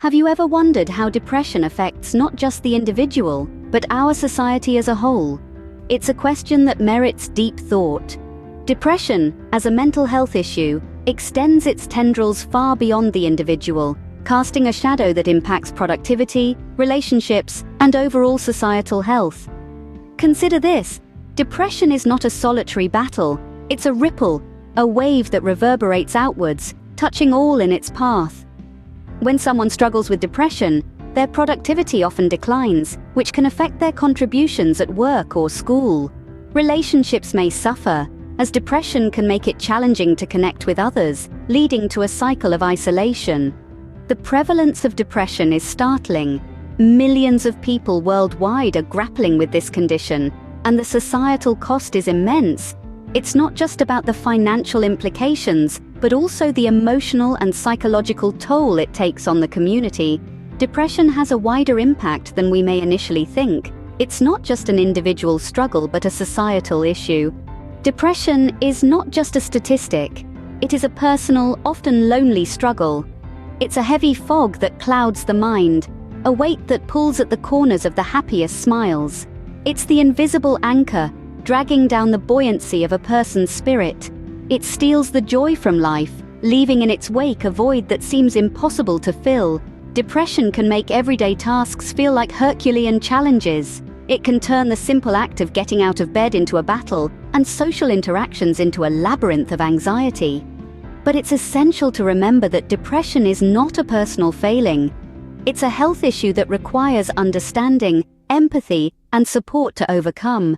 Have you ever wondered how depression affects not just the individual, but our society as a whole? It's a question that merits deep thought. Depression, as a mental health issue, extends its tendrils far beyond the individual, casting a shadow that impacts productivity, relationships, and overall societal health. Consider this: depression is not a solitary battle, it's a ripple, a wave that reverberates outwards, touching all in its path. When someone struggles with depression, their productivity often declines, which can affect their contributions at work or school. Relationships may suffer, as depression can make it challenging to connect with others, leading to a cycle of isolation. The prevalence of depression is startling. Millions of people worldwide are grappling with this condition, and the societal cost is immense. It's not just about the financial implications, but also the emotional and psychological toll it takes on the community. Depression has a wider impact than we may initially think. It's not just an individual struggle, but a societal issue. Depression is not just a statistic. It is a personal, often lonely struggle. It's a heavy fog that clouds the mind, a weight that pulls at the corners of the happiest smiles. It's the invisible anchor, dragging down the buoyancy of a person's spirit. It steals the joy from life, leaving in its wake a void that seems impossible to fill. Depression can make everyday tasks feel like Herculean challenges. It can turn the simple act of getting out of bed into a battle, and social interactions into a labyrinth of anxiety. But it's essential to remember that depression is not a personal failing. It's a health issue that requires understanding, empathy, and support to overcome.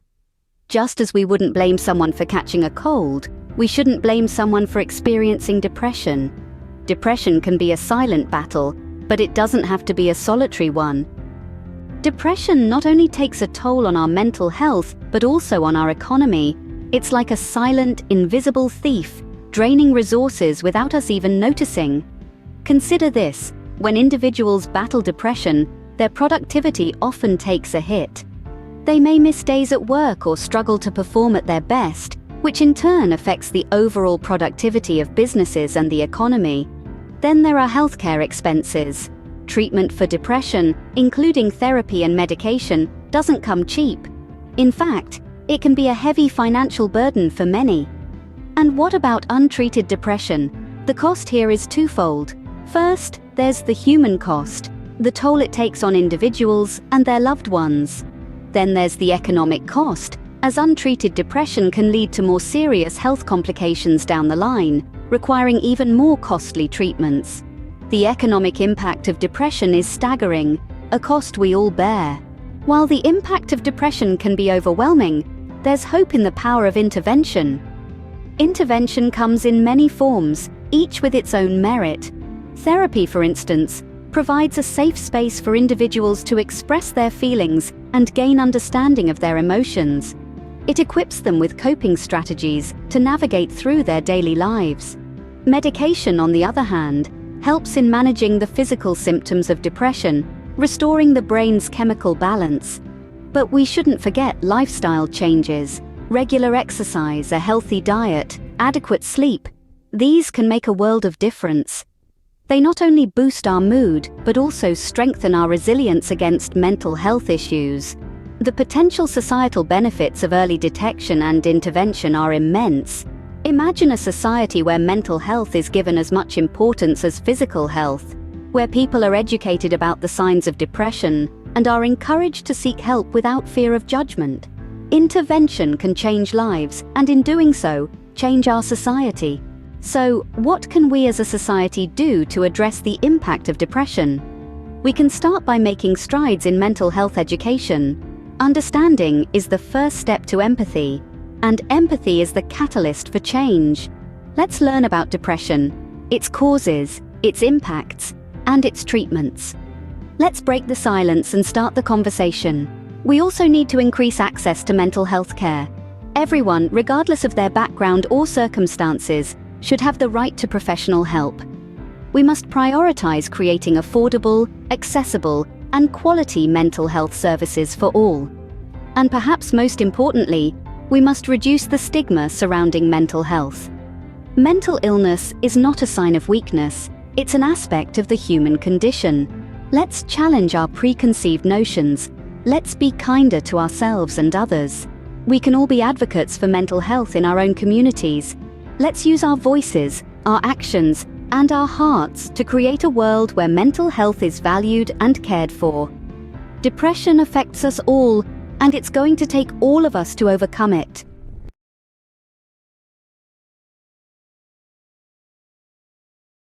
Just as we wouldn't blame someone for catching a cold, we shouldn't blame someone for experiencing depression. Depression can be a silent battle, but it doesn't have to be a solitary one. Depression not only takes a toll on our mental health, but also on our economy. It's like a silent, invisible thief, draining resources without us even noticing. Consider this: when individuals battle depression, their productivity often takes a hit. They may miss days at work or struggle to perform at their best, which in turn affects the overall productivity of businesses and the economy. Then there are healthcare expenses. Treatment for depression, including therapy and medication, doesn't come cheap. In fact, it can be a heavy financial burden for many. And what about untreated depression? The cost here is twofold. First, there's the human cost, the toll it takes on individuals and their loved ones. Then there's the economic cost, as untreated depression can lead to more serious health complications down the line, requiring even more costly treatments. The economic impact of depression is staggering, a cost we all bear. While the impact of depression can be overwhelming, there's hope in the power of intervention. Intervention comes in many forms, each with its own merit. Therapy, for instance, provides a safe space for individuals to express their feelings and gain understanding of their emotions. It equips them with coping strategies to navigate through their daily lives. Medication, on the other hand, helps in managing the physical symptoms of depression, restoring the brain's chemical balance. But we shouldn't forget lifestyle changes. Regular exercise, a healthy diet, adequate sleep. These can make a world of difference. They not only boost our mood, but also strengthen our resilience against mental health issues. The potential societal benefits of early detection and intervention are immense. Imagine a society where mental health is given as much importance as physical health, where people are educated about the signs of depression and are encouraged to seek help without fear of judgment. Intervention can change lives, and in doing so, change our society. So, what can we as a society do to address the impact of depression? We can start by making strides in mental health education. Understanding is the first step to empathy, and empathy is the catalyst for change. Let's learn about depression, its causes, its impacts, and its treatments. Let's break the silence and start the conversation. We also need to increase access to mental health care. Everyone, regardless of their background or circumstances, should have the right to professional help. We must prioritize creating affordable, accessible, and quality mental health services for all. And perhaps most importantly, we must reduce the stigma surrounding mental health. Mental illness is not a sign of weakness, It's an aspect of the human condition. Let's challenge our preconceived notions. Let's be kinder to ourselves and others. We can all be advocates for mental health in our own communities. Let's use our voices, our actions, and our hearts to create a world where mental health is valued and cared for. Depression affects us all, and it's going to take all of us to overcome it.